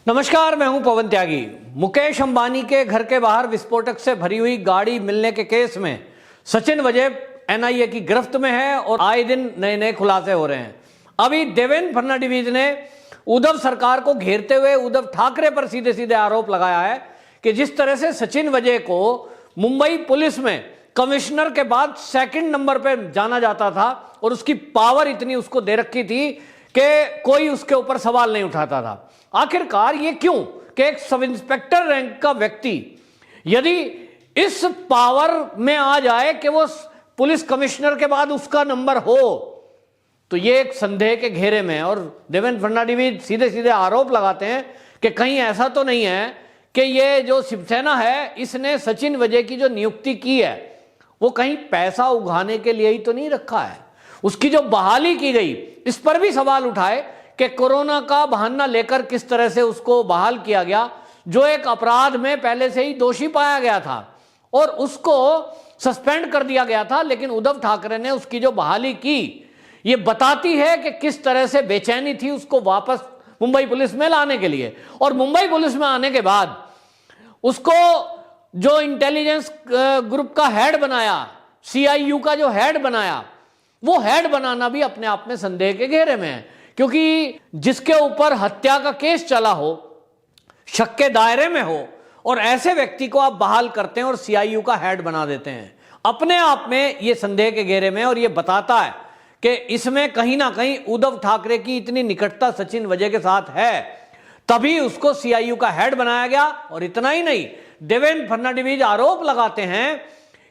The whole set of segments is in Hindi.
नमस्कार, मैं हूं पवन त्यागी। मुकेश अंबानी के घर के बाहर विस्फोटक से भरी हुई गाड़ी मिलने के केस में सचिन वजय एनआईए की गिरफ्त में है और आए दिन नए नए खुलासे हो रहे हैं। अभी देवेंद्र फडणवीस ने उद्धव सरकार को घेरते हुए उद्धव ठाकरे पर सीधे सीधे आरोप लगाया है कि जिस तरह से सचिन वजय को मुंबई पुलिस में कमिश्नर के बाद सेकंड नंबर पर जाना जाता था और उसकी पावर इतनी उसको दे रखी थी कि कोई उसके ऊपर सवाल नहीं उठाता था। आखिरकार ये क्यों कि एक सब इंस्पेक्टर रैंक का व्यक्ति यदि इस पावर में आ जाए कि वो पुलिस कमिश्नर के बाद उसका नंबर हो, तो ये एक संदेह के घेरे में। और देवेंद्र फडणवीस सीधे सीधे आरोप लगाते हैं कि कहीं ऐसा तो नहीं है कि ये जो शिवसेना है इसने सचिन वजय की जो नियुक्ति की है वो कहीं पैसा उगाने के लिए ही तो नहीं रखा है। उसकी जो बहाली की गई इस पर भी सवाल उठाए कि कोरोना का बहाना लेकर किस तरह से उसको बहाल किया गया, जो एक अपराध में पहले से ही दोषी पाया गया था और उसको सस्पेंड कर दिया गया था। लेकिन उद्धव ठाकरे ने उसकी जो बहाली की ये बताती है कि किस तरह से बेचैनी थी उसको वापस मुंबई पुलिस में लाने के लिए। और मुंबई पुलिस में आने के बाद उसको जो इंटेलिजेंस ग्रुप का हेड बनाया, CIU का जो हेड बनाया, वो हेड बनाना भी अपने आप में संदेह के घेरे में है, क्योंकि जिसके ऊपर हत्या का केस चला हो, शक के दायरे में हो, और ऐसे व्यक्ति को आप बहाल करते हैं और CIU का हेड बना देते हैं, अपने आप में ये संदेह के घेरे में। और ये बताता है कि इसमें कहीं ना कहीं उद्धव ठाकरे की इतनी निकटता सचिन वजय के साथ है, तभी उसको CIU का हेड बनाया गया। और इतना ही नहीं, देवेंद्र फडणवीस आरोप लगाते हैं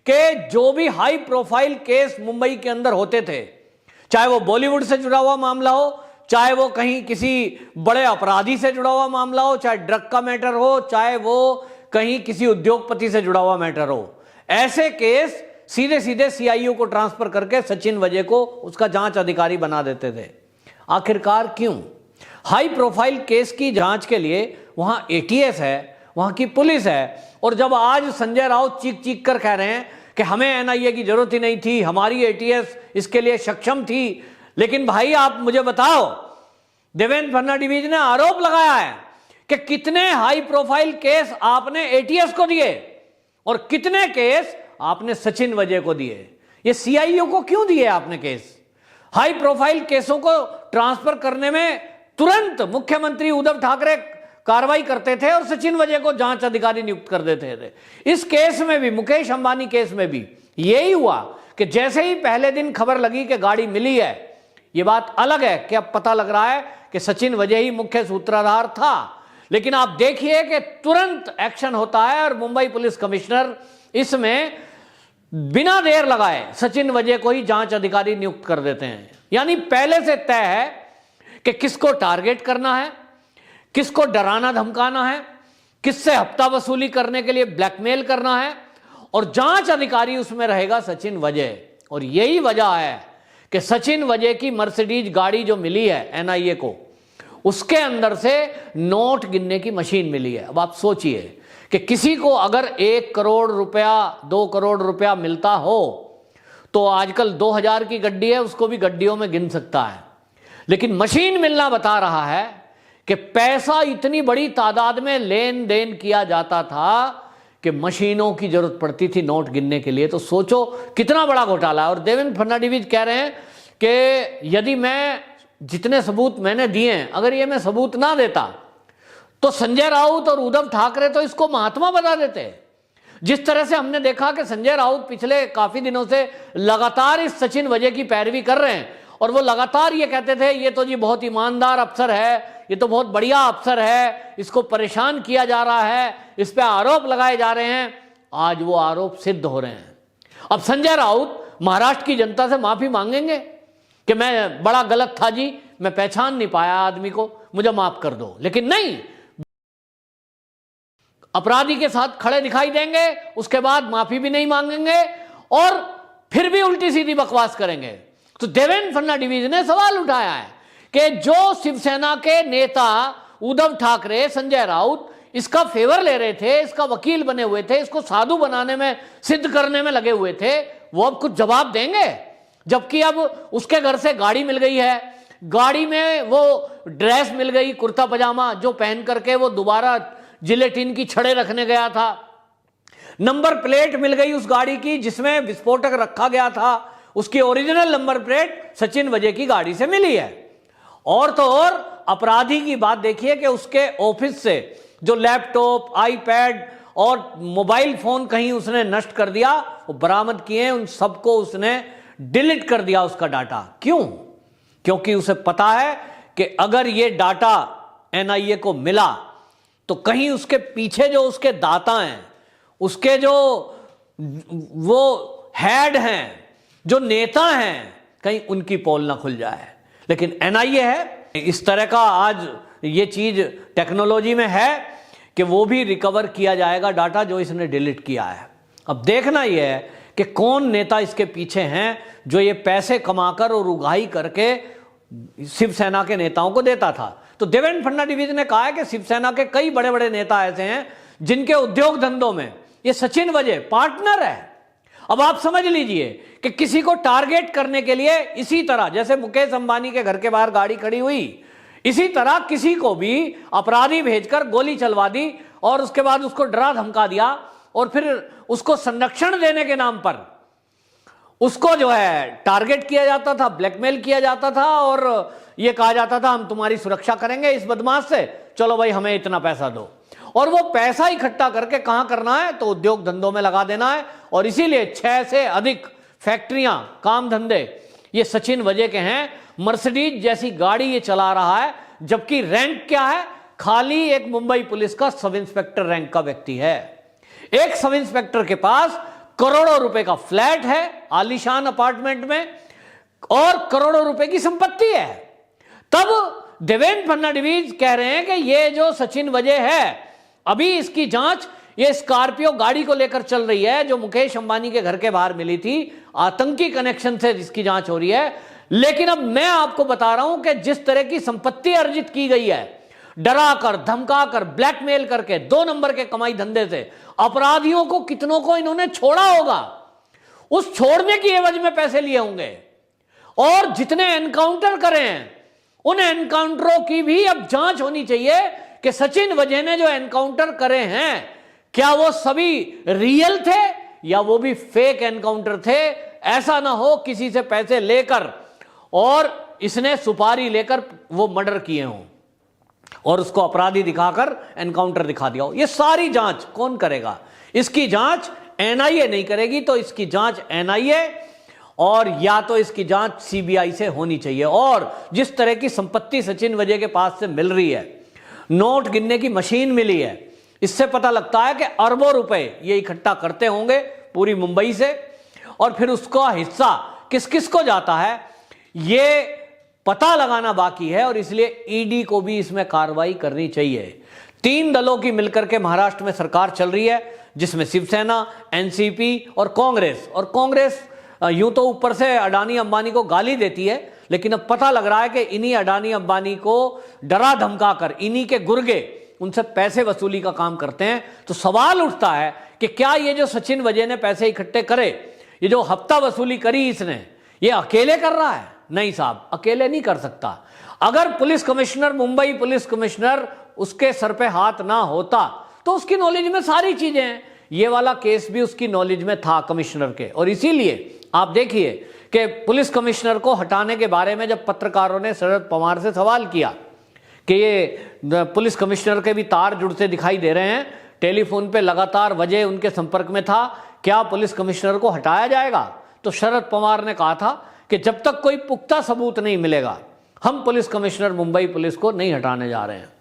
कि जो भी हाई प्रोफाइल केस मुंबई के अंदर होते थे, चाहे वो बॉलीवुड से जुड़ा हुआ मामला हो, चाहे वो कहीं किसी बड़े अपराधी से जुड़ा हुआ मामला हो, चाहे ड्रग का मैटर हो, चाहे वो कहीं किसी उद्योगपति से जुड़ा हुआ मैटर हो, ऐसे केस सीधे सीधे CIU को ट्रांसफर करके सचिन वजय को उसका जांच अधिकारी बना देते थे। आखिरकार क्यों? हाई प्रोफाइल केस की जांच के लिए वहां ATS है, वहां की पुलिस है। और जब आज संजय राउत चीख चीख कर कह रहे हैं कि हमें NIA की जरूरत ही नहीं थी, हमारी ATS इसके लिए सक्षम थी, लेकिन भाई आप मुझे बताओ, देवेंद्र फडणवीस ने आरोप लगाया है कि कितने हाई प्रोफाइल केस आपने ATS को दिए और कितने केस आपने सचिन वजय को दिए। ये CIU को क्यों दिए आपने केस? हाई प्रोफाइल केसों को ट्रांसफर करने में तुरंत मुख्यमंत्री उद्धव ठाकरे कार्रवाई करते थे और सचिन वजय को जांच अधिकारी नियुक्त कर देते थे। इस केस में भी, मुकेश अंबानी केस में भी यही हुआ कि जैसे ही पहले दिन खबर लगी कि गाड़ी मिली है, ये बात अलग है कि अब पता लग रहा है कि सचिन वजय ही मुख्य सूत्रधार था, लेकिन आप देखिए कि तुरंत एक्शन होता है और मुंबई पुलिस कमिश्नर इसमें बिना देर लगाए सचिन वजय को ही जांच अधिकारी नियुक्त कर देते हैं। यानी पहले से तय है कि किसको टारगेट करना है, किसको डराना धमकाना है, किससे हफ्ता वसूली करने के लिए ब्लैकमेल करना है, और जांच अधिकारी उसमें रहेगा सचिन वजय। और यही वजह है कि सचिन वजय की मर्सिडीज गाड़ी जो मिली है NIA को, उसके अंदर से नोट गिनने की मशीन मिली है। अब आप सोचिए कि किसी को अगर 1 करोड़ रुपया, 2 करोड़ रुपया मिलता हो तो आजकल 2000 की गड्डी है, उसको भी गड्डियों में गिन सकता है। लेकिन मशीन मिलना बता रहा है कि पैसा इतनी बड़ी तादाद में लेन देन किया जाता था कि मशीनों की जरूरत पड़ती थी नोट गिनने के लिए। तो सोचो कितना बड़ा घोटाला है। और देवेंद्र फडणवीस कह रहे हैं कि यदि मैं जितने सबूत मैंने दिए हैं, अगर ये मैं सबूत ना देता तो संजय राउत और उद्धव ठाकरे तो इसको महात्मा बना देते। जिस तरह से हमने देखा कि संजय राउत पिछले काफी दिनों से लगातार इस सचिन वजय की पैरवी कर रहे हैं और वो लगातार ये कहते थे ये तो जी बहुत ईमानदार अफसर है, ये तो बहुत बढ़िया अफसर है, इसको परेशान किया जा रहा है, इस पे आरोप लगाए जा रहे हैं। आज वो आरोप सिद्ध हो रहे हैं। अब संजय राउत महाराष्ट्र की जनता से माफी मांगेंगे कि मैं बड़ा गलत था जी, मैं पहचान नहीं पाया आदमी को, मुझे माफ कर दो। लेकिन नहीं, अपराधी के साथ खड़े दिखाई देंगे, उसके बाद माफी भी नहीं मांगेंगे और फिर भी उल्टी सीधी बकवास करेंगे। तो देवेंद्र फडणवीस ने सवाल उठाया है कि जो शिवसेना के नेता उद्धव ठाकरे, संजय राउत इसका फेवर ले रहे थे, इसका वकील बने हुए थे, इसको साधु बनाने में, सिद्ध करने में लगे हुए थे, वो अब कुछ जवाब देंगे? जबकि अब उसके घर से गाड़ी मिल गई है, गाड़ी में वो ड्रेस मिल गई, कुर्ता पजामा, जो पहन करके वो दोबारा जिलेटिन की छड़े रखने गया था। नंबर प्लेट मिल गई उस गाड़ी की जिसमें विस्फोटक रखा गया था, उसकी ओरिजिनल नंबर प्लेट सचिन वजह की गाड़ी से मिली है। और तो और अपराधी की बात देखिए कि उसके ऑफिस से जो लैपटॉप, आईपैड और मोबाइल फोन कहीं उसने नष्ट कर दिया, वो बरामद किए, उन सबको उसने डिलीट कर दिया उसका डाटा। क्यों? क्योंकि उसे पता है कि अगर ये डाटा एनआईए को मिला तो कहीं उसके पीछे जो उसके दाता हैं, उसके जो वो हेड हैं, जो नेता हैं, कहीं उनकी पोल ना खुल जाए। लेकिन एनआईए है, इस तरह का आज ये चीज टेक्नोलॉजी में है कि वो भी रिकवर किया जाएगा डाटा जो इसने डिलीट किया है। अब देखना यह है कि कौन नेता इसके पीछे हैं जो ये पैसे कमाकर और उगाही करके शिवसेना के नेताओं को देता था। तो देवेंद्र फडणवीस ने कहा है कि शिवसेना के कई बड़े बड़े नेता ऐसे हैं जिनके उद्योग धंधों में ये सचिन वजह पार्टनर है। अब आप समझ लीजिए कि किसी को टारगेट करने के लिए इसी तरह जैसे मुकेश अंबानी के घर के बाहर गाड़ी खड़ी हुई, इसी तरह किसी को भी अपराधी भेजकर गोली चलवा दी और उसके बाद उसको डरा धमका दिया और फिर उसको संरक्षण देने के नाम पर उसको जो है टारगेट किया जाता था, ब्लैकमेल किया जाता था और यह कहा जाता था हम तुम्हारी सुरक्षा करेंगे इस बदमाश से, चलो भाई हमें इतना पैसा दो। और वो पैसा इकट्ठा करके कहां करना है? तो उद्योग धंधों में लगा देना है। और इसीलिए 6 से अधिक फैक्ट्रियां, काम धंधे ये सचिन वजह के हैं। मर्सिडीज जैसी गाड़ी ये चला रहा है, जबकि रैंक क्या है? खाली एक मुंबई पुलिस का सब इंस्पेक्टर रैंक का व्यक्ति है। एक सब इंस्पेक्टर के पास करोड़ों रुपए का फ्लैट है आलीशान अपार्टमेंट में और करोड़ों रुपए की संपत्ति है। तब देवेंद्र फडणवीस कह रहे हैं कि ये जो सचिन वजह है, अभी इसकी जांच ये स्कॉर्पियो गाड़ी को लेकर चल रही है जो मुकेश अंबानी के घर के बाहर मिली थी, आतंकी कनेक्शन से जिसकी जांच हो रही है। लेकिन अब मैं आपको बता रहा हूं कि जिस तरह की संपत्ति अर्जित की गई है, डराकर, धमकाकर, ब्लैकमेल करके, 2 नंबर के कमाई धंधे से अपराधियों को कितनों को इन्होंने छोड़ा होगा, उस छोड़ने की एवज में पैसे लिए होंगे। और जितने एनकाउंटर करे हैं उन एनकाउंटरों की भी अब जांच होनी चाहिए कि सचिन वजह ने जो एनकाउंटर करे हैं क्या वो सभी रियल थे या वो भी फेक एनकाउंटर थे। ऐसा ना हो किसी से पैसे लेकर और इसने सुपारी लेकर वो मर्डर किए हों और उसको अपराधी दिखाकर एनकाउंटर दिखा दिया हो। ये सारी जांच कौन करेगा? इसकी जांच एनआईए नहीं करेगी, तो इसकी जांच एनआईए और या तो इसकी जांच सीबीआई से होनी चाहिए। और जिस तरह की संपत्ति सचिन वजह के पास से मिल रही है, नोट गिनने की मशीन मिली है, इससे पता लगता है कि अरबों रुपए ये इकट्ठा करते होंगे पूरी मुंबई से और फिर उसका हिस्सा किस किस को जाता है ये पता लगाना बाकी है। और इसलिए ईडी को भी इसमें कार्रवाई करनी चाहिए। 3 दलों की मिलकर के महाराष्ट्र में सरकार चल रही है जिसमें शिवसेना, एनसीपी और कांग्रेस यूं तो ऊपर से अडानी अंबानी को गाली देती है, लेकिन अब पता लग रहा है कि इन्हीं अडानी अंबानी को डरा धमका कर इन्हीं के गुर्गे उनसे पैसे वसूली का काम करते हैं। तो सवाल उठता है कि क्या ये जो सचिन वजह ने पैसे इकट्ठे करे, ये जो हफ्ता वसूली करी इसने, ये अकेले कर रहा है? नहीं साहब, अकेले नहीं कर सकता। अगर police commissioner, Mumbai police commissioner उसके सर पे हाथ ना होता तो उसकी नॉलेज में सारी चीजें हैं। ये वाला केस भी उसकी नॉलेज में था कमिश्नर के। और इसीलिए आप देखिए कि पुलिस कमिश्नर को हटाने के बारे में जब पत्रकारों ने शरद पवार से सवाल किया कि ये पुलिस कमिश्नर के भी तार जुड़ते दिखाई दे रहे हैं, टेलीफोन पे लगातार वजह उनके संपर्क में था, क्या पुलिस कमिश्नर को हटाया जाएगा? तो शरद पवार ने कहा था कि जब तक कोई पुख्ता सबूत नहीं मिलेगा हम पुलिस कमिश्नर मुंबई पुलिस को नहीं हटाने जा रहे हैं।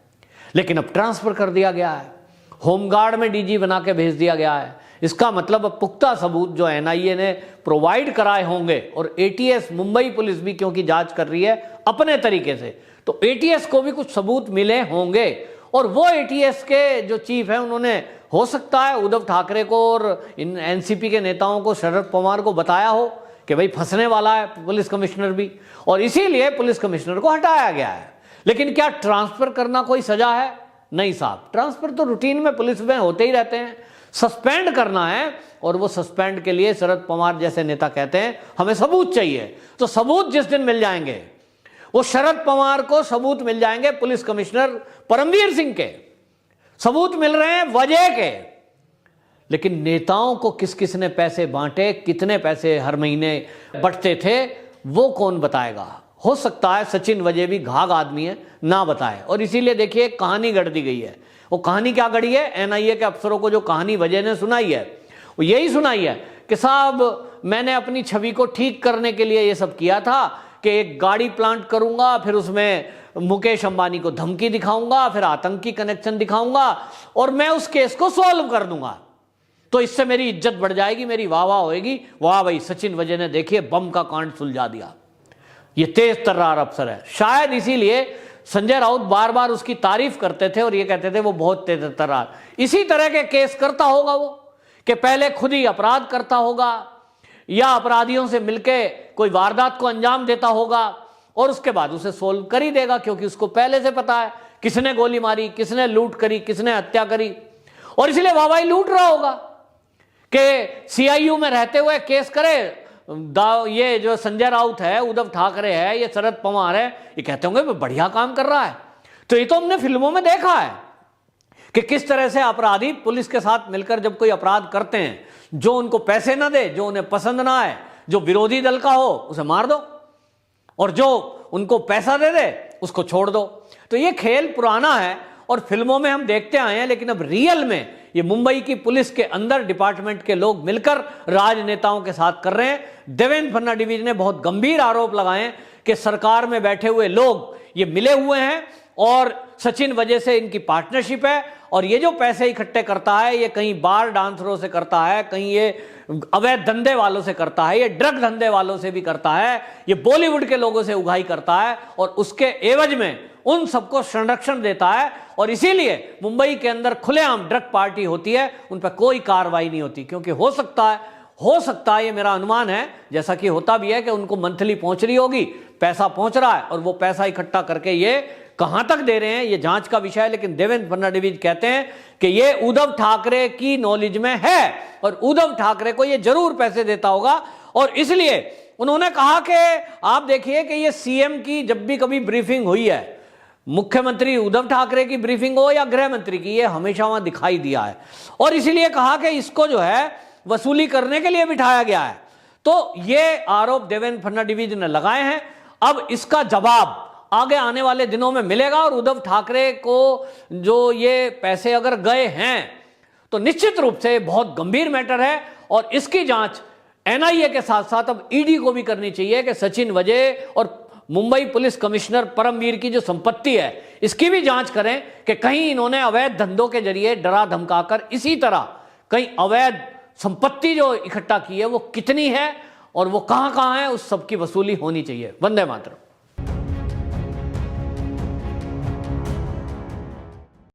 लेकिन अब ट्रांसफर कर दिया गया है, होमगार्ड में डीजी बना के भेज दिया गया है। इसका मतलब अब पुख्ता सबूत जो एनआईए ने प्रोवाइड कराए होंगे, और एटीएस मुंबई पुलिस भी क्योंकि जांच कर रही है अपने तरीके से, तो एटीएस को भी कुछ सबूत मिले होंगे। और वो एटीएस के जो चीफ है उन्होंने हो सकता है उद्धव ठाकरे को और इन एनसीपी के नेताओं को, शरद पवार को बताया हो कि भाई फंसने वाला है पुलिस कमिश्नर भी, और इसीलिए पुलिस कमिश्नर को हटाया गया है। लेकिन क्या ट्रांसफर करना कोई सजा है? नहीं साहब, ट्रांसफर तो रूटीन में पुलिस में होते ही रहते हैं। सस्पेंड करना है, और वो सस्पेंड के लिए शरद पवार जैसे नेता कहते हैं हमें सबूत चाहिए। तो सबूत जिस दिन मिल जाएंगे वो शरद पवार को सबूत मिल जाएंगे, पुलिस कमिश्नर परमवीर सिंह के सबूत मिल रहे हैं वजह के, लेकिन नेताओं को किस किस ने पैसे बांटे, कितने पैसे हर महीने बंटते थे, वो कौन बताएगा। हो सकता है सचिन वजह भी घाघ आदमी है, ना बताए, और इसीलिए देखिए कहानी गढ़ दी गई है। वो कहानी क्या गढ़ी है, एनआईए के अफसरों को जो कहानी वजह ने सुनाई है वो यही सुनाई है कि साहब मैंने अपनी छवि को ठीक करने के लिए ये सब किया था कि एक गाड़ी प्लांट करूंगा, फिर उसमें मुकेश अंबानी को धमकी दिखाऊंगा, फिर आतंकी कनेक्शन दिखाऊंगा और मैं उस केस को सॉल्व कर दूंगा, तो इससे मेरी इज्जत बढ़ जाएगी, मेरी वाह वाह होएगी। वाह भाई, सचिन वजह ने देखिए बम का कांड सुलझा दिया। ये तेज तर्रार अफसर है, शायद इसीलिए संजय राउत बार बार उसकी तारीफ करते थे और ये कहते थे वो बहुत तेज तर्रार। इसी तरह के केस करता होगा वो, कि पहले खुद ही अपराध करता होगा या अपराधियों से मिलके कोई वारदात को अंजाम देता होगा और उसके बाद उसे सोल्व कर ही देगा, क्योंकि उसको पहले से पता है किसने गोली मारी, किसने लूट करी, किसने हत्या करी, और इसलिए वाहवाही लूट रहा होगा कि सीआईयू में रहते हुए केस करे। ये जो संजय राउत है, उद्धव ठाकरे है, ये शरद पवार है, ये कहते होंगे बढ़िया काम कर रहा है। तो ये तो हमने फिल्मों में देखा है कि किस तरह से अपराधी पुलिस के साथ मिलकर जब कोई अपराध करते हैं, जो उनको पैसे ना दे, जो उन्हें पसंद ना आए, जो विरोधी दल का हो उसे मार दो, और जो उनको पैसा दे दे उसको छोड़ दो। तो ये खेल पुराना है और फिल्मों में हम देखते आए हैं, लेकिन अब रियल में ये मुंबई की पुलिस के अंदर डिपार्टमेंट के लोग मिलकर राजनेताओं के साथ कर रहे हैं। देवेंद्र फडणवीस ने बहुत गंभीर आरोप लगाए कि सरकार में बैठे हुए लोग ये मिले हुए हैं और सचिन वजह से इनकी पार्टनरशिप है, और ये जो पैसे इकट्ठे करता है ये कहीं बार डांसरों से करता है, कहीं ये अवैध धंधे वालों से करता है, ये ड्रग धंधे वालों से भी करता है, ये बॉलीवुड के लोगों से उगाही करता है और उसके एवज में उन सबको संरक्षण देता है। और इसीलिए मुंबई के अंदर खुलेआम ड्रग पार्टी होती है, उन पर कोई कार्रवाई नहीं होती, क्योंकि हो सकता है ये मेरा अनुमान है, जैसा कि होता भी है कि उनको मंथली पहुंच रही होगी, पैसा पहुंच रहा है और वो पैसा इकट्ठा करके ये कहां तक दे रहे हैं ये जांच का विषय है। लेकिन देवेंद्र फडणवीस कहते हैं कि ये उद्धव ठाकरे की नॉलेज में है और उद्धव ठाकरे को ये जरूर पैसे देता होगा, और इसलिए उन्होंने कहा कि आप देखिए कि ये सीएम की जब भी कभी ब्रीफिंग हुई है, मुख्यमंत्री उद्धव ठाकरे की ब्रीफिंग हो या गृह मंत्री की, ये हमेशा वहां दिखाई दिया है, और इसीलिए कहा कि इसको जो है वसूली करने के लिए बिठाया गया है। तो ये आरोप देवेंद्र फडणवीस ने लगाए हैं। अब इसका जवाब आगे आने वाले दिनों में मिलेगा, और उद्धव ठाकरे को जो ये पैसे अगर गए हैं तो निश्चित रूप से बहुत गंभीर मैटर है, और इसकी जांच एनआईए के साथ साथ अब ईडी को भी करनी चाहिए कि सचिन वजह और मुंबई पुलिस कमिश्नर परमवीर की जो संपत्ति है इसकी भी जांच करें कि कहीं इन्होंने अवैध धंधों के जरिए डरा धमकाकर इसी तरह कहीं अवैध संपत्ति जो इकट्ठा की है वो कितनी है और वो कहां कहां है, उस सब की वसूली होनी चाहिए। वंदे मातरम।